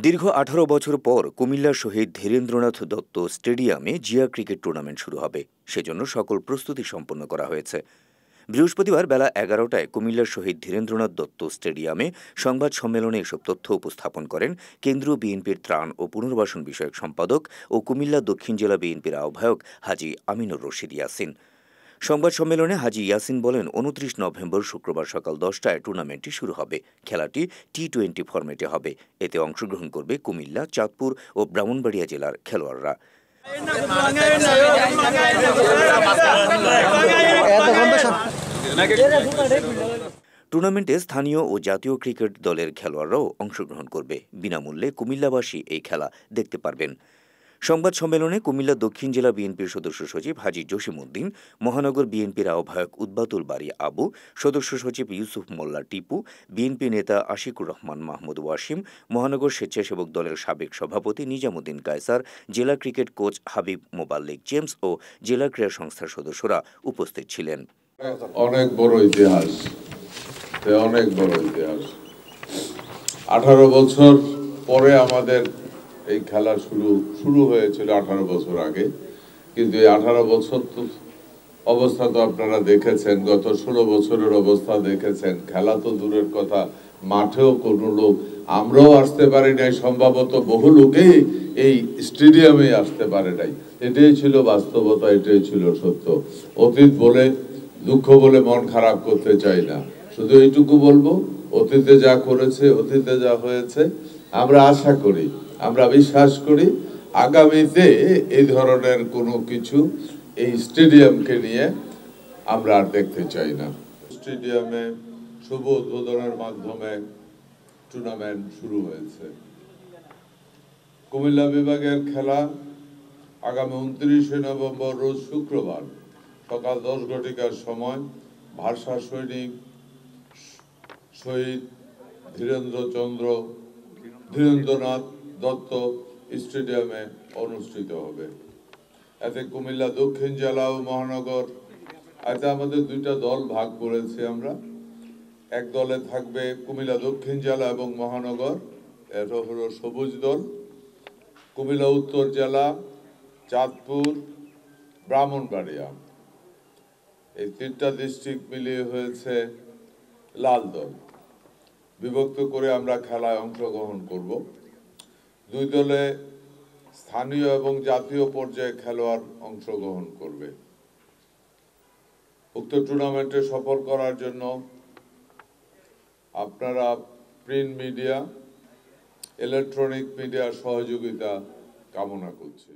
দীর্ঘ ১৮ বছর পর কুমিল্লা শহীদ ধীরেন্দ্রনাথ দত্ত স্টেডিয়ামে জিয়া ক্রিকেট টুর্নামেন্ট শুরু হবে। সেজন্য সকল প্রস্তুতি সম্পন্ন করা হয়েছে। বৃহস্পতিবার বেলা ১১টায় কুমিল্লার শহীদ ধীরেন্দ্রনাথ দত্ত স্টেডিয়ামে সংবাদ সম্মেলনে এসব তথ্য উপস্থাপন করেন কেন্দ্রীয় বিএনপির ত্রাণ ও পুনর্বাসন বিষয়ক সম্পাদক ও কুমিল্লা দক্ষিণ জেলা বিএনপির আহ্বায়ক হাজী আমিনুর রশিদ ইয়াসিন। সংবাদ সম্মেলনে হাজী ইয়াসিন বলেন, ২৯ নভেম্বর শুক্রবার সকাল ১০টায় টুর্নামেন্টটি শুরু হবে। খেলাটি টি-20 ফরম্যাটে হবে। এতে অংশগ্রহণ করবে কুমিল্লা, চাঁদপুর ও ব্রাহ্মণবাড়িয়া জেলার খেলোয়াড়রা। টুর্নামেন্টে স্থানীয় ও জাতীয় ক্রিকেট দলের খেলোয়াড়রাও অংশগ্রহণ করবে। বিনামূল্যে কুমিল্লাবাসী এই খেলা দেখতে পারবেন। সংবাদ সম্মেলনে কুমিল্লা দক্ষিণ জেলা বিএনপির সদস্য সচিব হাজী জসিমউদ্দিন, মহানগর বিএনপির আহ্বায়ক উদ্বাতুল বারী আবু, সদস্য সচিব ইউসুফ মোল্লা টিপু, বিএনপি নেতা আশিকুর রহমান মাহমুদ ওয়াসিম, মহানগর স্বেচ্ছাসেবক দলের সাবেক সভাপতি নিজামুদ্দিন কায়সার, জেলা ক্রিকেট কোচ হাবিব মোবাল্লেক জেমস ও জেলা ক্রীড়া সংস্থার সদস্যরা উপস্থিত ছিলেন। অনেক বড় ইতিহাস, 18 বছর পরে আমাদের এই খেলা শুরু হয়েছিল 18 বছর আগে। কিন্তু এই 18 বছর তো অবস্থা তো আপনারা দেখেছেন, গত 16 বছরের অবস্থা দেখেছেন। খেলা তো দূরের কথা, মাঠেও কোনো লোক, আমরাও আসতে পারি নাই, সম্ভবত বহু লোকেই এই স্টেডিয়ামে আসতে পারে নাই। এটাই ছিল বাস্তবতা, এটাই ছিল সত্য। অতীত বলে, দুঃখ বলে মন খারাপ করতে চাই না। শুধু এইটুকু বলবো, অতীতে যা করেছে, অতীতে যা হয়েছে, আমরা আশা করি, আমরা বিশ্বাস করি আগামীতে এই ধরনের কোনো কিছু এই স্টেডিয়ামকে নিয়ে আমরা আর দেখতে চাই না। স্টেডিয়ামে শুভ উদ্বোধনের মাধ্যমে টুর্নামেন্ট শুরু হয়েছে। কুমিল্লা বিভাগের খেলা আগামী 29 নভেম্বর রোজ শুক্রবার সকাল 10 ঘটিকার সময় ভাষা সৈনিক শহীদ ধীরেন্দ্রনাথ দত্ত স্টেডিয়ামে অনুষ্ঠিত হবে। এতে কুমিল্লা দক্ষিণ জেলা ও মহানগর, এতে আমাদের দুইটা দল ভাগ করেছি আমরা। এক দলে থাকবে কুমিল্লা দক্ষিণ জেলা এবং মহানগর, এটা হলো সবুজ দল। কুমিল্লা উত্তর জেলা, চাঁদপুর, ব্রাহ্মণবাড়িয়া, এই 3টা ডিস্ট্রিক্ট মিলিয়ে হয়েছে লাল দল। বিভক্ত করে আমরা খেলায় অংশগ্রহণ করব। দুই দলে স্থানীয় এবং জাতীয় পর্যায়ে খেলোয়াড় অংশগ্রহণ করবে। উক্ত টুর্নামেন্টে সফল করার জন্য আপনারা প্রিন্ট মিডিয়া, ইলেকট্রনিক মিডিয়ার সহযোগিতা কামনা করছি।